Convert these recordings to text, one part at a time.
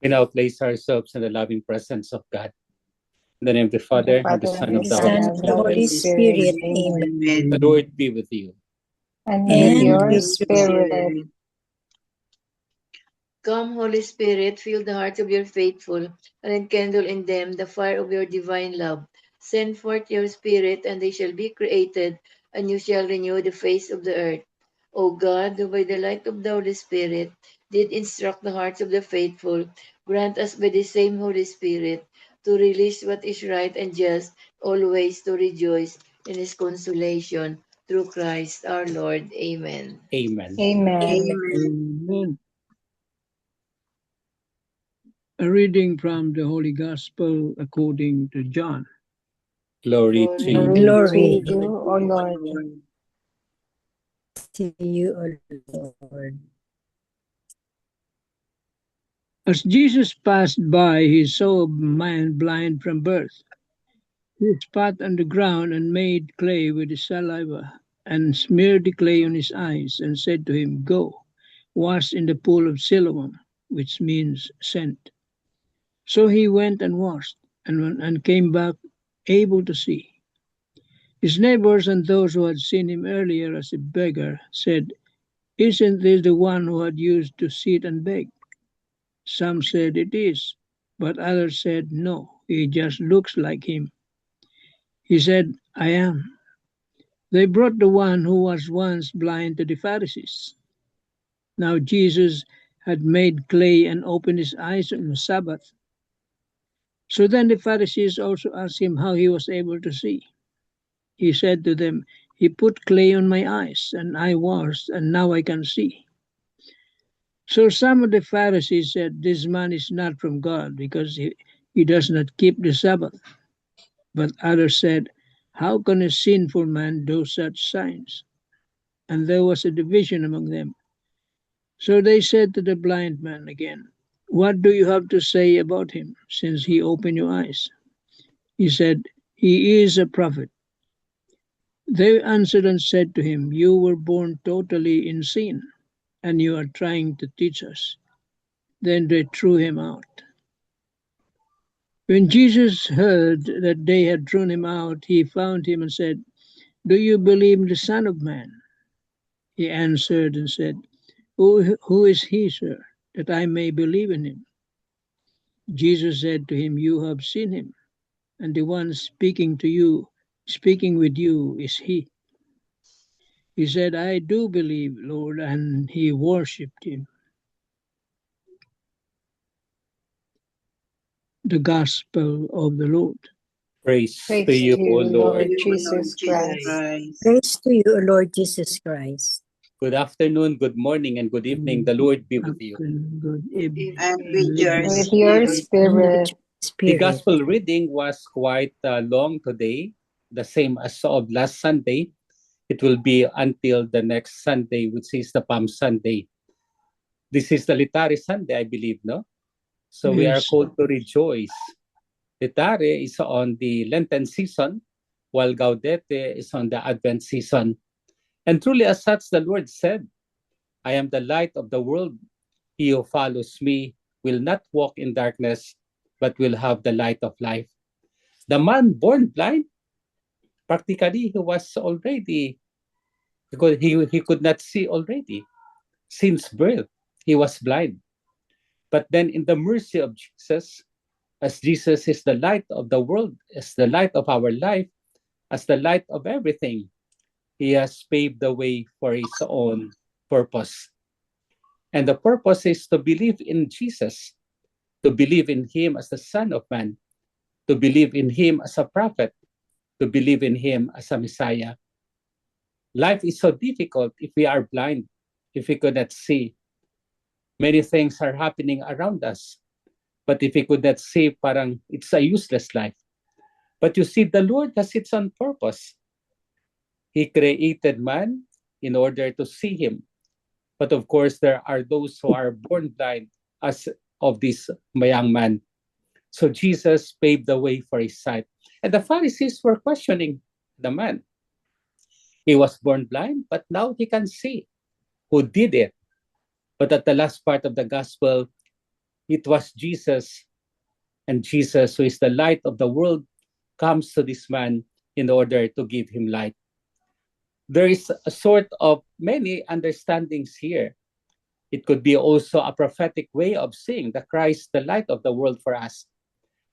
We now place ourselves in the loving presence of God. In the name of the Father, and the Son, and of the Holy Son of the Holy Spirit. Amen. The Lord be with you. And And with your with spirit. Come, Holy Spirit, fill the hearts of your faithful, and enkindle in them the fire of your divine love. Send forth your Spirit, and they shall be created, and you shall renew the face of the earth. O God, who by the light of the Holy Spirit did instruct the hearts of the faithful, grant us by the same Holy Spirit to release what is right and just, always to rejoice in his consolation. Through Christ our Lord. Amen. Amen. Amen. Amen. A reading from the Holy Gospel according to John. Glory to you. Glory to you, O Lord. to you, O Lord. As Jesus passed by, he saw a man blind from birth. He spat on the ground and made clay with his saliva and smeared the clay on his eyes and said to him, "Go, wash in the pool of Siloam," which means sent. So he went and washed and came back able to see. His neighbors and those who had seen him earlier as a beggar said, "Isn't this the one who had used to sit and beg?" Some said, "It is," but others said, "No, he just looks like him." He said, "I am." They brought the one who was once blind to the Pharisees. Now Jesus had made clay and opened his eyes on the Sabbath. So then the Pharisees also asked him how he was able to see. He said to them, "He put clay on my eyes, and I washed, and now I can see." So some of the Pharisees said, "This man is not from God, because he does not keep the Sabbath." But others said, "How can a sinful man do such signs?" And there was a division among them. So they said to the blind man again, "What do you have to say about him, since he opened your eyes?" He said, "He is a prophet." They answered and said to him, "You were born totally in sin, and you are trying to teach us." Then they threw him out. When Jesus heard that they had thrown him out, he found him and said, "Do you believe in the Son of Man?" He answered and said, Who is he, sir, that I may believe in him?" Jesus said to him, "You have seen him, and the one speaking with you is he." He said, "I do believe, Lord," and he worshipped him. The Gospel of the Lord. Praise Praise to you, O Lord. Lord Jesus Christ. Praise to you, O Lord Jesus Christ. Good afternoon, good morning, and good evening. The Lord be with you. Good evening. And with your With your spirit. The Spirit. Gospel reading was quite long today, the same as of last Sunday. It will be until the next Sunday, which is the Palm Sunday. This is the Litare Sunday, I believe, no? So we are Yes. called to rejoice. Litare is on the Lenten season, while Gaudete is on the Advent season. And truly, as such, the Lord said, "I am the light of the world. He who follows me will not walk in darkness, but will have the light of life." The man born blind, practically he was already, because he could not see already. Since birth, he was blind. But then in the mercy of Jesus, as Jesus is the light of the world, as the light of our life, as the light of everything, he has paved the way for his own purpose. And the purpose is to believe in Jesus, to believe in him as the Son of Man, to believe in him as a prophet, to believe in him as a Messiah. Life is so difficult if we are blind, if we could not see. Many things are happening around us. But if we could not see, parang it's a useless life. But you see, the Lord has its own purpose. He created man in order to see him. But of course, there are those who are born blind, as of this young man. So Jesus paved the way for his sight. And the Pharisees were questioning the man. He was born blind, but now he can see. Who did it? But at the last part of the gospel, It was Jesus, and Jesus, who is the light of the world, comes to this man in order to give him light. There is a sort of many understandings here. It could be also a prophetic way of seeing the Christ, the light of the world for us.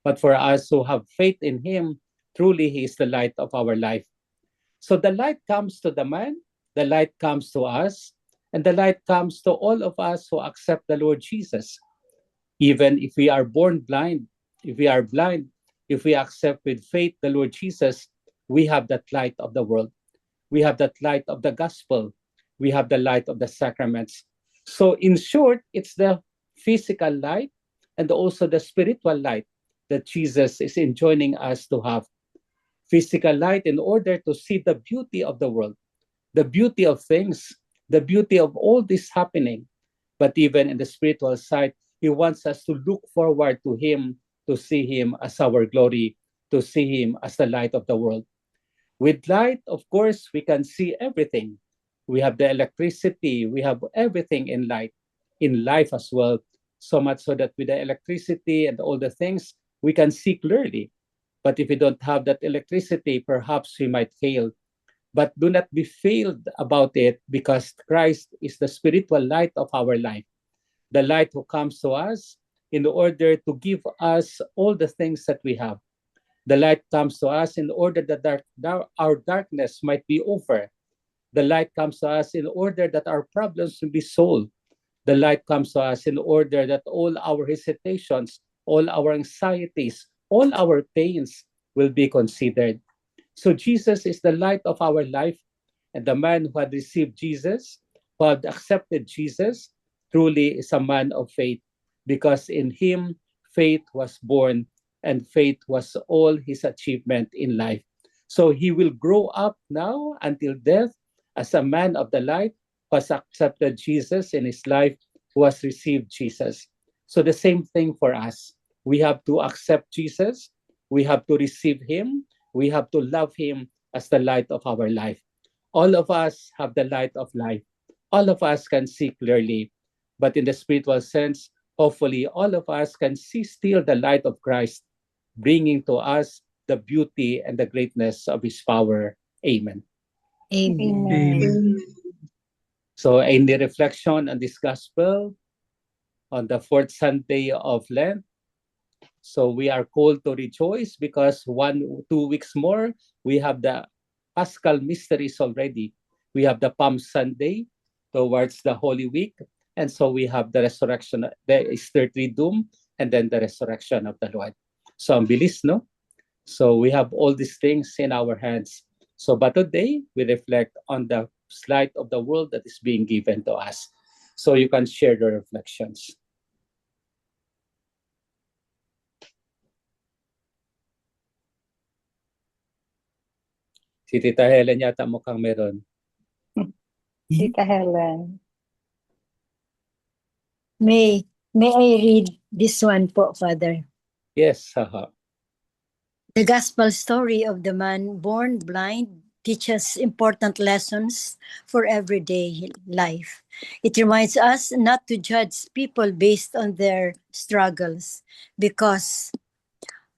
But for us who have faith in him, truly he is the light of our life. So the light comes to the man, the light comes to us, and the light comes to all of us who accept the Lord Jesus. Even if we are born blind, if we are blind, if we accept with faith the Lord Jesus, we have that light of the world. We have that light of the gospel. We have the light of the sacraments. So in short, it's the physical light and also the spiritual light that Jesus is enjoining us to have. Physical light in order to see the beauty of the world, the beauty of things, the beauty of all this happening. But even in the spiritual side, he wants us to look forward to him, to see him as our glory, to see him as the light of the world. With light, of course, we can see everything. We have the electricity, we have everything in light, in life as well. So much so that with the electricity and all the things, we can see clearly. But if we don't have that electricity, perhaps we might fail. But do not be failed about it, because Christ is the spiritual light of our life, the light who comes to us in order to give us all the things that we have. The light comes to us in order that our darkness might be over. The light comes to us in order that our problems will be solved. The light comes to us in order that all our hesitations, all our anxieties, all our pains will be considered. So Jesus is the light of our life, and the man who had received Jesus, who had accepted Jesus, truly is a man of faith, because in him faith was born, and faith was all his achievement in life. So he will grow up now until death as a man of the light who has accepted Jesus in his life, who has received Jesus. So the same thing for us. We have to accept Jesus. We have to receive him. We have to love him as the light of our life. All of us have the light of life. All of us can see clearly. But in the spiritual sense, hopefully all of us can see still the light of Christ, bringing to us the beauty and the greatness of his power. Amen. Amen. Amen. So any reflection on this gospel on the fourth Sunday of Lent? So we are called to rejoice because 2 weeks more, we have the Paschal mysteries already. We have the Palm Sunday towards the Holy Week. And so we have the resurrection, the Easter Triduum, and then the resurrection of the Lord. So ang bilis, no? So we have all these things in our hands. So but today, we reflect on the light of the world that is being given to us. So you can share your reflections. Si Tita Helen yata mukhang meron. Tita Helen. May I read this one po, Father? Yes, haha. The gospel story of the man born blind teaches important lessons for everyday life. It reminds us not to judge people based on their struggles, because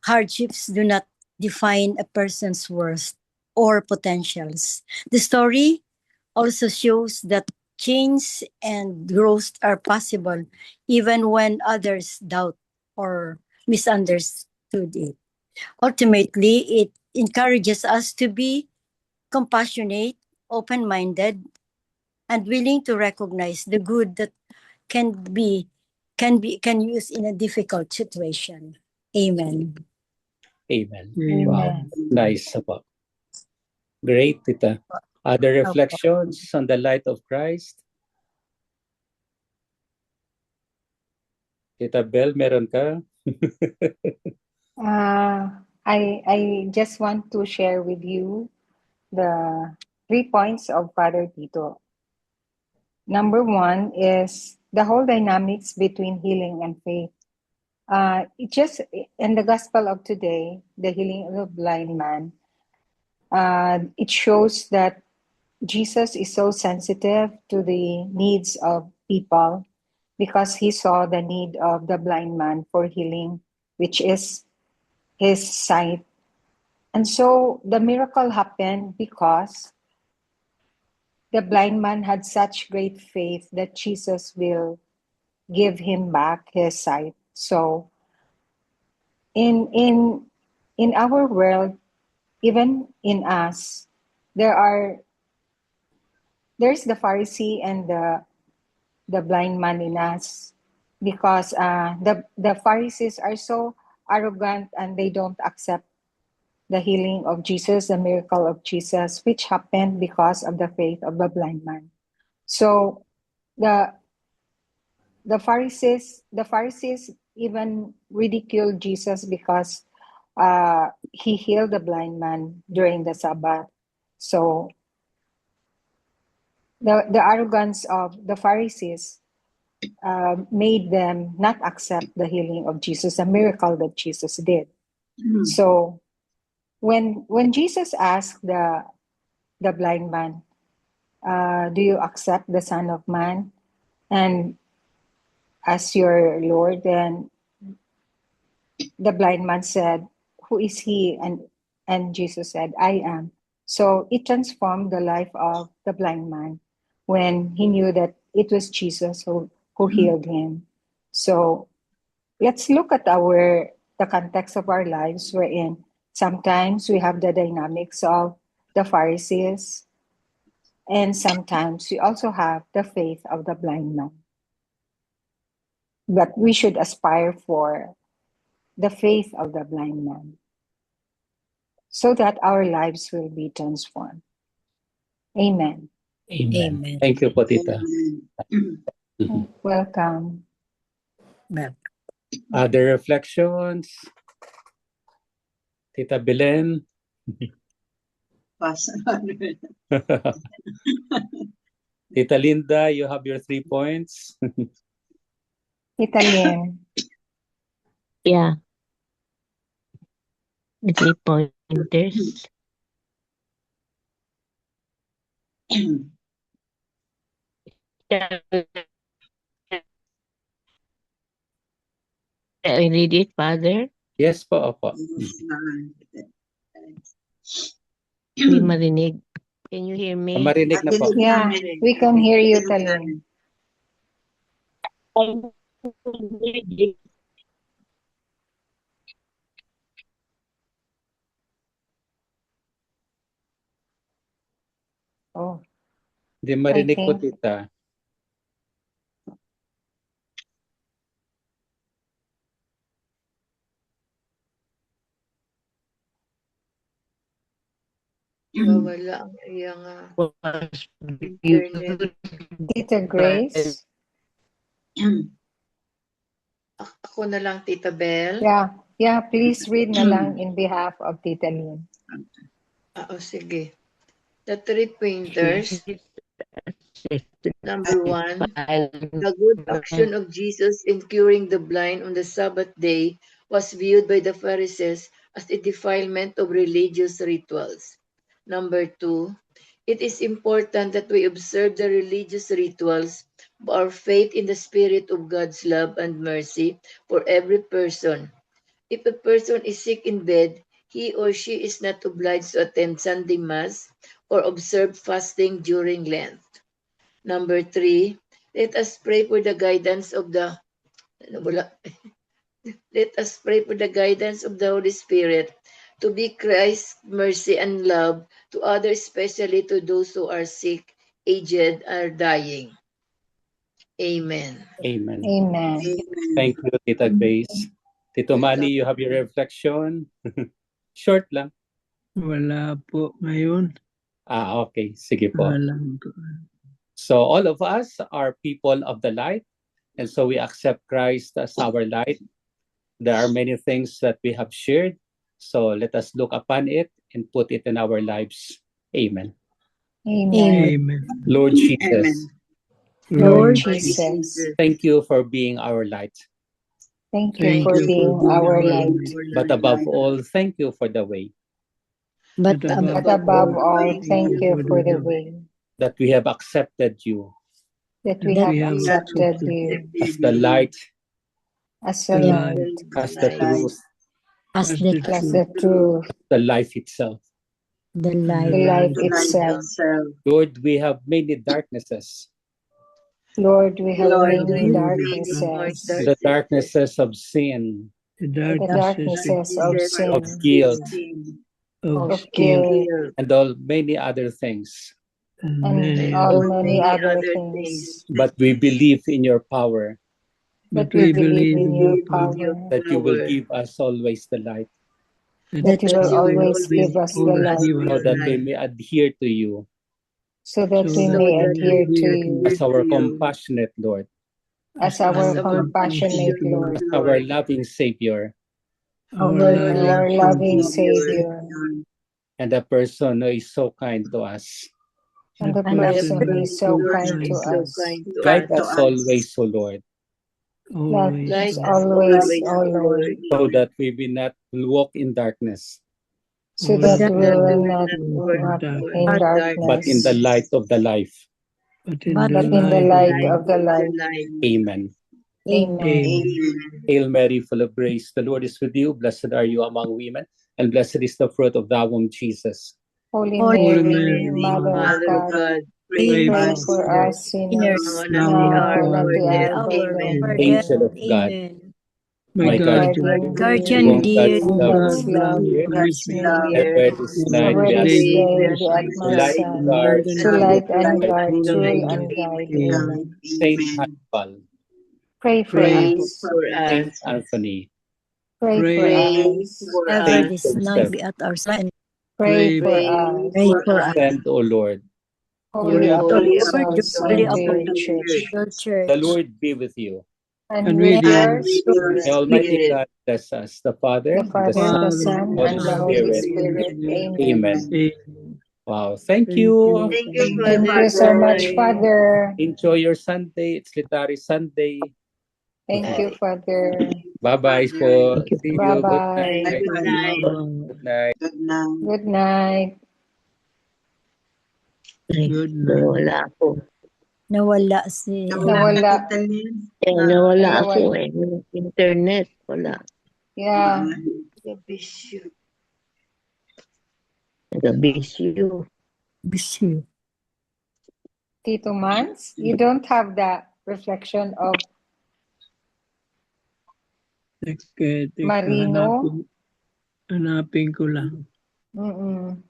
hardships do not define a person's worth or potentials. The story also shows that change and growth are possible even when others doubt or misunderstood it. Ultimately, it encourages us to be compassionate, open-minded, and willing to recognize the good that can use in a difficult situation. Amen. Amen. Amen. Wow. Nice. Apa. Great, Tita. Other reflections on the light of Christ? Tita Bel, meron ka? I just want to share with you the 3 points of Father Tito. Number 1 is the whole dynamics between healing and faith. It just in the gospel of today, the healing of the blind man, it shows that Jesus is so sensitive to the needs of people, because he saw the need of the blind man for healing, which is his sight. And so the miracle happened because the blind man had such great faith that Jesus will give him back his sight. So in our world, even in us, there's the Pharisee and the blind man in us, because the Pharisees are so arrogant and they don't accept the healing of Jesus, the miracle of Jesus, which happened because of the faith of the blind man. So the Pharisees even ridiculed Jesus because he healed the blind man during the Sabbath. So the arrogance of the Pharisees made them not accept the healing of Jesus, the miracle that Jesus did. So when Jesus asked the blind man, do you accept the Son of Man and as your Lord? Then the blind man said, who is he? And Jesus said, I am. So it transformed the life of the blind man when he knew that it was Jesus who healed him. So let's look at the context of our lives wherein sometimes we have the dynamics of the Pharisees, and sometimes we also have the faith of the blind man. But we should aspire for the faith of the blind man so that our lives will be transformed. Amen. Amen. Amen. Thank you po, Tita. Welcome. Other reflections? Tita Belen? Pass. Tita Linda, you have your 3 points. Italian. Yeah. The 3 pointers. I read it, Father. Yes po, opo. Hindi marinig. Can you hear me? Marinig na po. Yeah, we can hear you, Talin. Oh, Hindi marinig po, think- Tita. Wala ang iyang internet. Tita Grace. Ako na lang, Tita Bell. Yeah, please read na lang in behalf of Tita Lynn. Sige. The 3 pointers. Number 1, the good action of Jesus in curing the blind on the Sabbath day was viewed by the Pharisees as a defilement of religious rituals. Number 2, it is important that we observe the religious rituals by our faith in the spirit of God's love and mercy for every person. If a person is sick in bed, he or she is not obliged to attend Sunday Mass or observe fasting during Lent. Number 3, let us pray for the guidance of the Holy Spirit to be Christ's mercy and love to others, especially to those who are sick, aged, or dying. Amen. Amen. Amen. Thank you, Tita Grace. Tito Manny, you have your reflection. Short lang. Wala po ngayon. Okay. Sige po. Wala po. So all of us are people of the light, and so we accept Christ as our light. There are many things that we have shared, so let us look upon it and put it in our lives. Amen. Amen. Amen. Lord Jesus, Lord Lord, Jesus, thank you for being our light. thank you for being our light. But above all, thank you for the way But But above all, thank you for the way that we have accepted you that we that have we have accepted accepted you as the light, as the the light, light, as the truth, as as the the as truth, the truth, the life itself. the and light. the the light light. itself. Lord, we have many darknesses, Lord, we have Lord, many we have darknesses, the darknesses of sin, The the darknesses darknesses of of sin, guilt, of of guilt, guilt, and all many other things. and and many all other many things. other things. But we believe in your power, But But we we believe believe in in your your power, power, that you will give us always the light, that you will you always give us the always light, give so us that we light, may adhere to you so that so we that may we adhere to adhere to you as our compassionate Lord, as our our compassionate Lord, our loving Savior, our Our loving our loving Savior, Savior, and a person who is so kind to us. and the And the person who is so so kind to kind, us. Guide us always, O Lord, always, Like Lord, always, O Lord, so that we will not walk in darkness, so so that that we we will will not walk in walk in darkness, but in the darkness, light of the life. but in but the but in the light of light the of the light. Amen. Amen. Amen. Hail Mary, full of grace, the Lord is with you. Blessed are you among women, and blessed is the fruit of thy womb, Jesus. Holy Holy Holy Mary, Mary, Mother of God, pray pray for Mary, us for us sinners, sinners, now and now at and the at hour the of our hour our of our death. for death. death. Angel of God, Amen. My my guardian, Guardian Guardian whom dear, dear, God's whom love God's God love love reached reached me me, near, ever this night, over we over are this this day day, we at to my light side, light guards, and to guide, light and guide, true true and and guide. guide. Amen. Amen. Saint Hannibal, Pray for Pray, us. Saint Anthony, Pray for pray, us. ever Saint this night Joseph, be at our side and Pray pray for us. pray for us. send, O Lord. Holy O Lord, the Apostles Holy and and dear Apostolic Church, Church, The Lord be with you. and and with with your you, May Spirit, Almighty God bless us, the Father, the and the Father, Son, the Father, Son, the Holy and the Son, Holy Spirit. Holy Spirit. Spirit. Amen. Amen. Amen. Wow. Thank Thank you. you, Father. Thank you so much, Father. Enjoy your Sunday. It's Literary Sunday. Thank you, Father. Bye-bye po. Thank you See po. you. Good Bye-bye. night. Bye-bye. Good night. Good night. Ay, Good night. nawala ako. nawala si Nawala. Nawala Nawala. ako eh. Yung internet, wala. Yeah. Nag-busy. busy. Tito Mans, you don't have the reflection of Teka, Marino. hanapin ko lang. Mm-mm.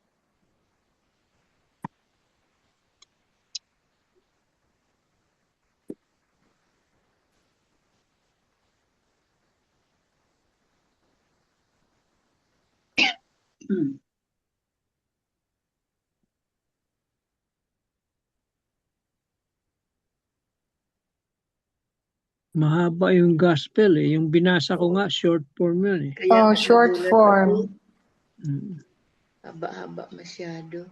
Mahaba yung gospel eh. Yung binasa ko nga, short form yun eh. Oh, short form. Mm. Haba-haba masyado.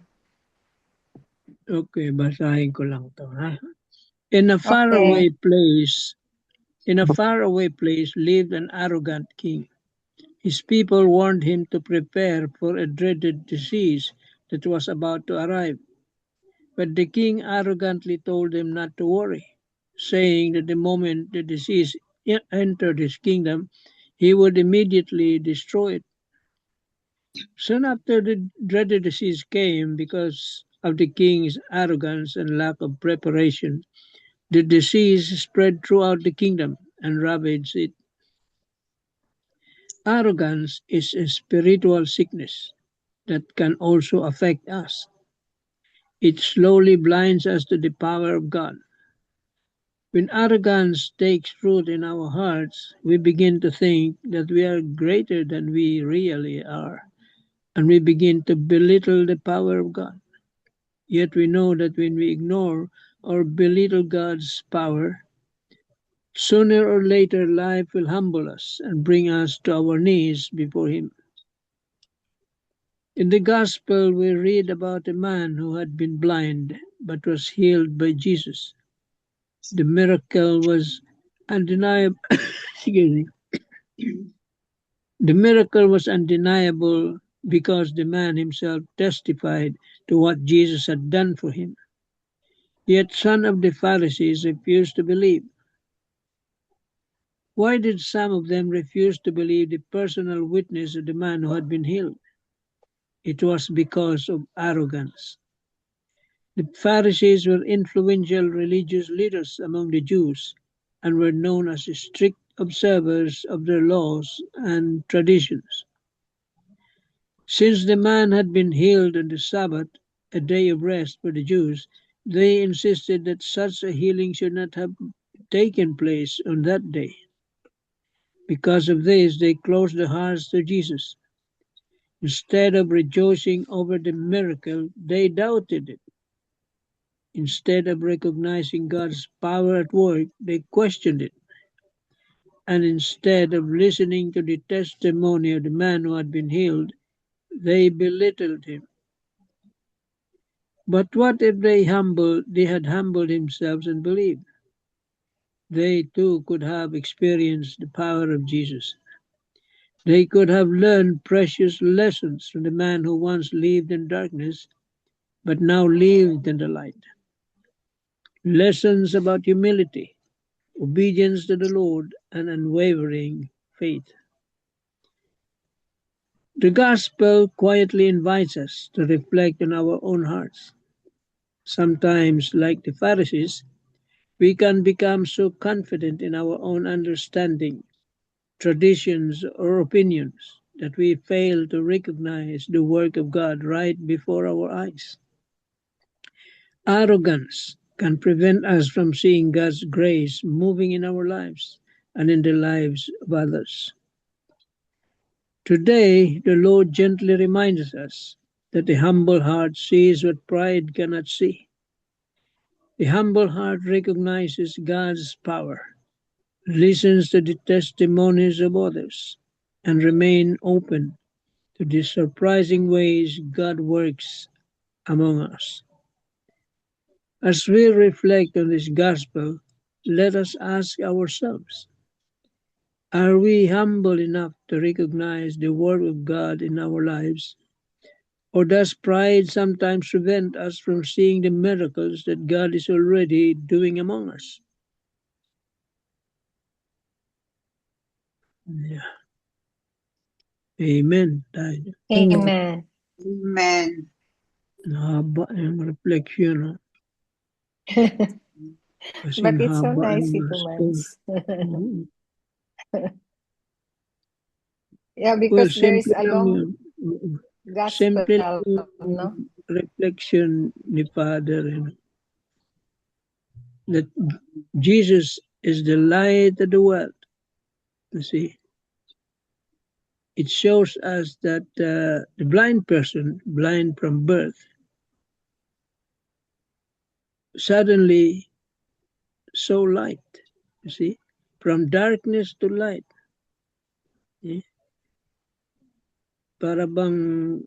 Okay, basahin ko lang to ha. In a faraway place lived an arrogant king. His people warned him to prepare for a dreaded disease that was about to arrive. But the king arrogantly told them not to worry, saying that the moment the disease entered his kingdom, he would immediately destroy it. Soon after the dreaded disease came, because of the king's arrogance and lack of preparation, the disease spread throughout the kingdom and ravaged it. Arrogance is a spiritual sickness that can also affect us. It slowly blinds us to the power of God. When arrogance takes root in our hearts, we begin to think that we are greater than we really are, and we begin to belittle the power of God. Yet we know that when we ignore or belittle God's power, sooner or later life will humble us and bring us to our knees before Him. In the Gospel, we read about a man who had been blind but was healed by Jesus. The miracle was undeniable. Excuse me. The miracle was undeniable because the man himself testified to what Jesus had done for him. Yet some of the Pharisees refused to believe. Why did some of them refuse to believe the personal witness of the man who had been healed? It was because of arrogance. The Pharisees were influential religious leaders among the Jews and were known as strict observers of their laws and traditions. Since the man had been healed on the Sabbath, a day of rest for the Jews, they insisted that such a healing should not have taken place on that day. Because of this, they closed their hearts to Jesus. Instead of rejoicing over the miracle, they doubted it. Instead of recognizing God's power at work, they questioned it. And instead of listening to the testimony of the man who had been healed, they belittled him. But what if they had humbled themselves and believed? They too could have experienced the power of Jesus. They could have learned precious lessons from the man who once lived in darkness, but now lived in the light. Lessons about humility, obedience to the Lord, and unwavering faith. The gospel quietly invites us to reflect on our own hearts. Sometimes, like the Pharisees, we can become so confident in our own understanding, traditions, or opinions that we fail to recognize the work of God right before our eyes. Arrogance can prevent us from seeing God's grace moving in our lives and in the lives of others. Today, the Lord gently reminds us that the humble heart sees what pride cannot see. The humble heart recognizes God's power, listens to the testimonies of others, and remains open to the surprising ways God works among us. As we reflect on this gospel, let us ask ourselves, are we humble enough to recognize the work of God in our lives? Or does pride sometimes prevent us from seeing the miracles that God is already doing among us? Yeah. Amen. Tayo. Amen. Amen. Haba yung reflection. No? Kasi But it's so haba nice, ng Tito gospel. Mans. Oo. Yeah, Well, because there is simple a lang long yun. Oo. gospel, Simple lang no? yung reflection ni Father. You know, that Jesus is the light of the world. You see, it shows us that the blind person, blind from birth, suddenly saw light. You see, from darkness to light. See? Para bang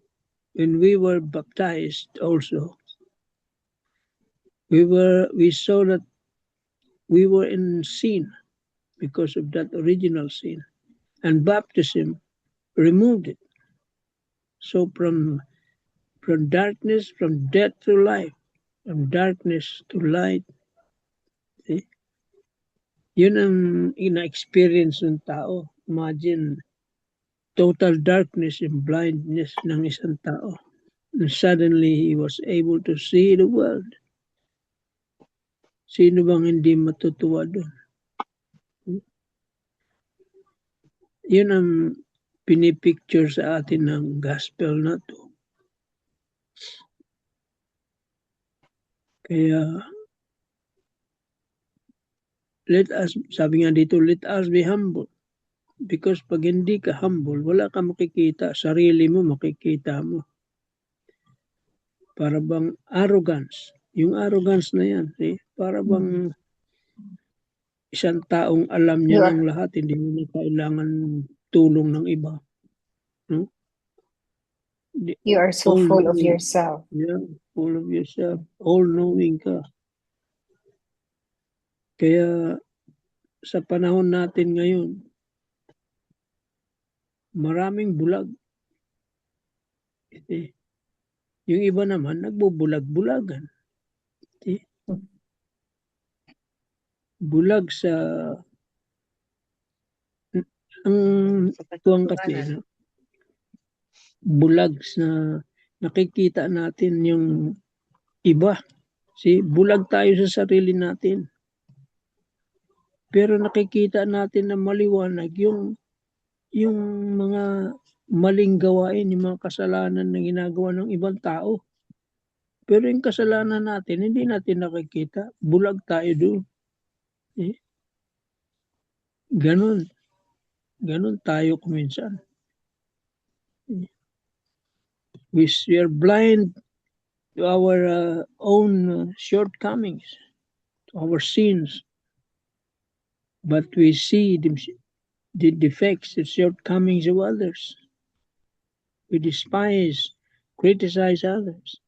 when we were baptized also, we saw that we were in sin because of that original sin. And baptism removed it. So from darkness, from death to life, from darkness to light, see? Yun ang ina-experience ng tao. Imagine, total darkness and blindness ng isang tao. And suddenly, he was able to see the world. Sino bang hindi matutuwa doon? Yun ang pinipicture sa atin ng gospel na to. Kaya, sabi nga dito, let us be humble. Because pag hindi ka humble, wala ka makikita. Sarili mo makikita mo. Para bang arrogance. Yung arrogance na yan, para bang isang taong alam niya ng lahat, hindi mo na kailangan tulong ng iba. No? You are so full of yourself. Yeah, full of yourself. All-knowing ka. Kaya sa panahon natin ngayon, maraming bulag. Yung iba naman, nagbubulag-bulagan. bulag sa ang tuwang kasi bulag sa nakikita natin yung iba. Bulag tayo sa sarili natin. Pero nakikita natin na maliwanag yung mga maling gawain, yung mga kasalanan na ginagawa ng ibang tao. Pero yung kasalanan natin, hindi natin nakikita. Bulag tayo doon. Ganon tayo kuminsan. We are blind to our own shortcomings, to our sins. But we see the defects, the shortcomings of others. We despise, criticize others.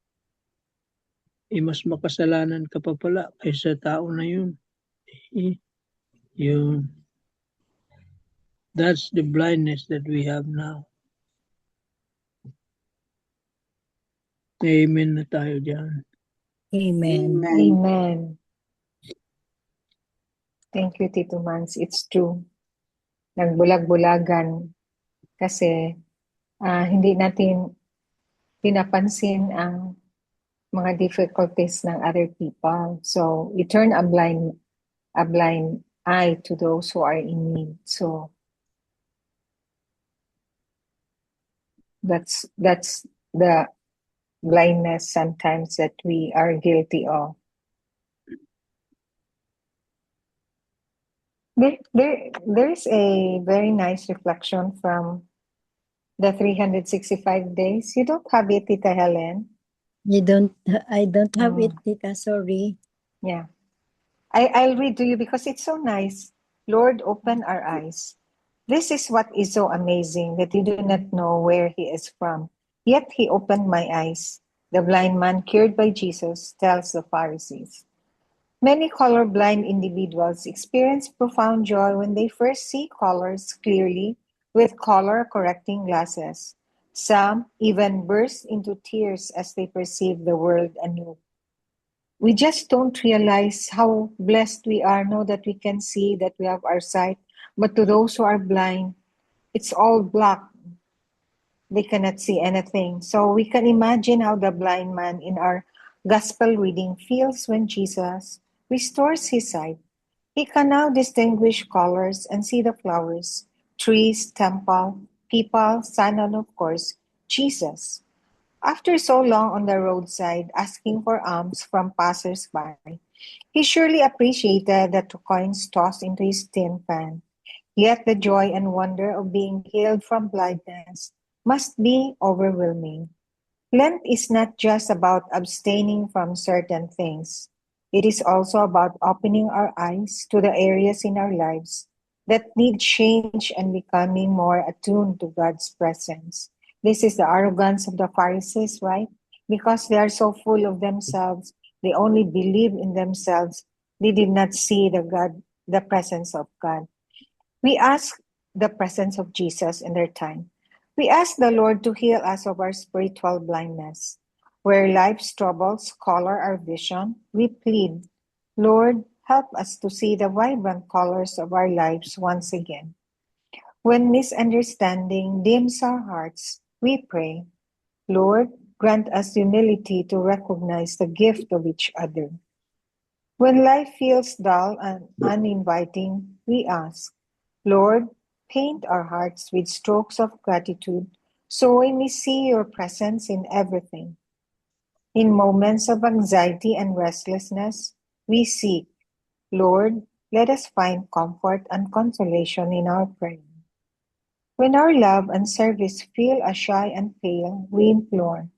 Mas makasalanan ka pa pala kaysa tao na yun. That's the blindness that we have now. Amen na tayo dyan. Amen. Amen. Thank you, Tito Mans. It's true. Nagbulag-bulagan kasi hindi natin pinapansin ang mga difficulties ng other people. So we turn a blind eye to those who are in need. So that's the blindness sometimes that we are guilty of. There's a very nice reflection from the 365 days. You don't have it, Tita Helen? I don't have it, Tita, sorry. Yeah. I'll read to you because it's so nice. Lord, open our eyes. This is what is so amazing, that you do not know where he is from. Yet he opened my eyes. The blind man cured by Jesus tells the Pharisees. Many colorblind individuals experience profound joy when they first see colors clearly with color-correcting glasses. Some even burst into tears as they perceive the world anew. We just don't realize how blessed we are now that we can see, that we have our sight. But to those who are blind, it's all black. They cannot see anything. So we can imagine how the blind man in our gospel reading feels when Jesus restores his sight. He can now distinguish colors and see the flowers, trees, temple, people, sun, and of course, Jesus. After so long on the roadside asking for alms from passers-by, he surely appreciated the 2 coins tossed into his tin pan. Yet the joy and wonder of being healed from blindness must be overwhelming. Lent is not just about abstaining from certain things. It is also about opening our eyes to the areas in our lives that need change and becoming more attuned to God's presence. This is the arrogance of the Pharisees, right? Because they are so full of themselves, they only believe in themselves. They did not see the presence of God. We ask the presence of Jesus in their time. We ask the Lord to heal us of our spiritual blindness. Where life's troubles color our vision, we plead, Lord, help us to see the vibrant colors of our lives once again. When misunderstanding dims our hearts, we pray, Lord, grant us humility to recognize the gift of each other. When life feels dull and uninviting, we ask, Lord, paint our hearts with strokes of gratitude so we may see your presence in everything. In moments of anxiety and restlessness, we seek, Lord, let us find comfort and consolation in our prayer. When our love and service feel shy and pale, we implore,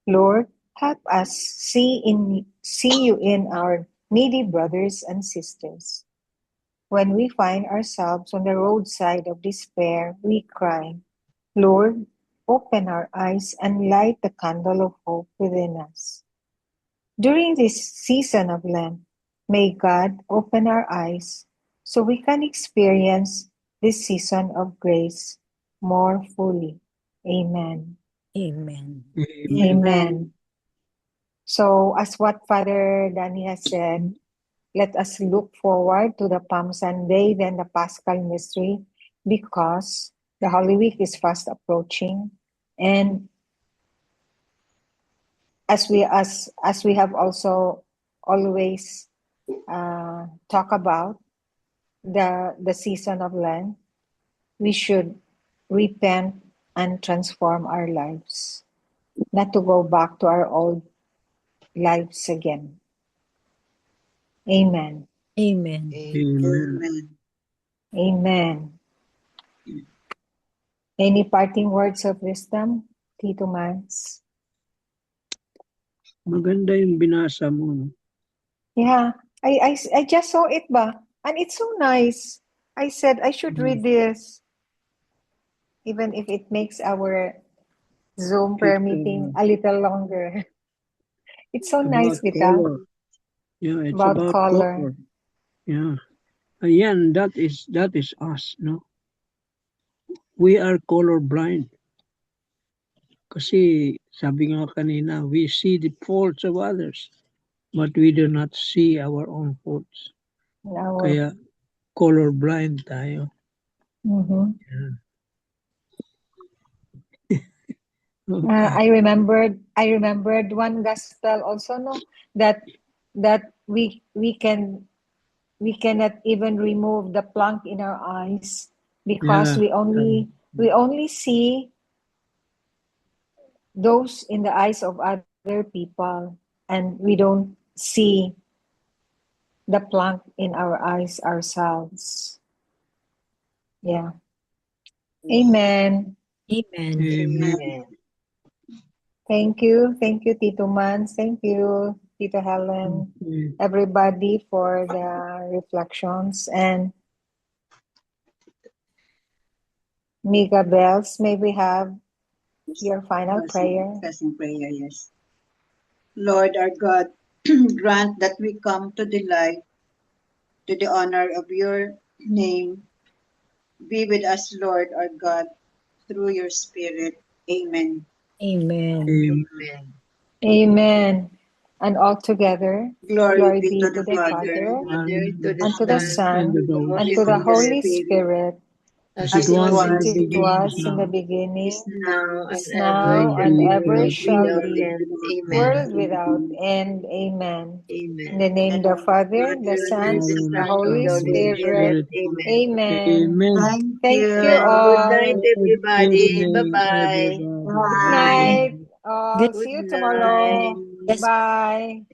Lord, help us see you in our needy brothers and sisters. When we find ourselves on the roadside of despair, we cry, Lord, open our eyes and light the candle of hope within us. During this season of Lent, may God open our eyes so we can experience this season of grace more fully. Amen. Amen. Amen. So as what Father Danny has said, let us look forward to the Palm Sunday, then the Paschal Mystery, because the Holy Week is fast approaching. And as we have also always talk about the season of Lent, we should repent and transform our lives, not to go back to our old lives again. Amen. Amen. Amen. Amen. Any parting words of wisdom, Tito Mans? Maganda yung binasa mo. Yeah, I just saw it ba, and it's so nice. I said I should read this, even if it makes our Zoom prayer meeting a little longer. It's so nice, About Vita. color. Yeah, it's About about color. color. Yeah. Ayan, that is us, no? We are color blind. Kasi sabi nga kanina, we see the faults of others, but we do not see our own faults. Our, Kaya color blind tayo. Mhm. Yeah. I remembered one gospel also, no, that we cannot even remove the plank in our eyes because Yeah. we only see those in the eyes of other people, and we don't see the plank in our eyes ourselves. Yeah. Amen. Amen. Amen. Thank you, Tito Mans. Thank you, Tito Helen. Everybody for the reflections. And Miga Bells, may we have your final prayer? Blessing prayer, yes. Lord our God, grant that we come to delight to the honor of your name. Be with us, Lord our God, through your Spirit. Amen. Amen. Amen. Amen. And all together, Glory be to the Father, and to the Son, and to the Holy Spirit, as as it it was in was the beginning, in the beginning, is now, is and ever now, shall and be, ever world shall without be, end. Amen. world without end. Amen. Amen. In the name of the Father, the Son, and the Holy Spirit. Amen. Amen. Amen. Thank you Good all. night, everybody. Bye-bye. Good night. Good All. Good See you night. tomorrow. Yes. Bye.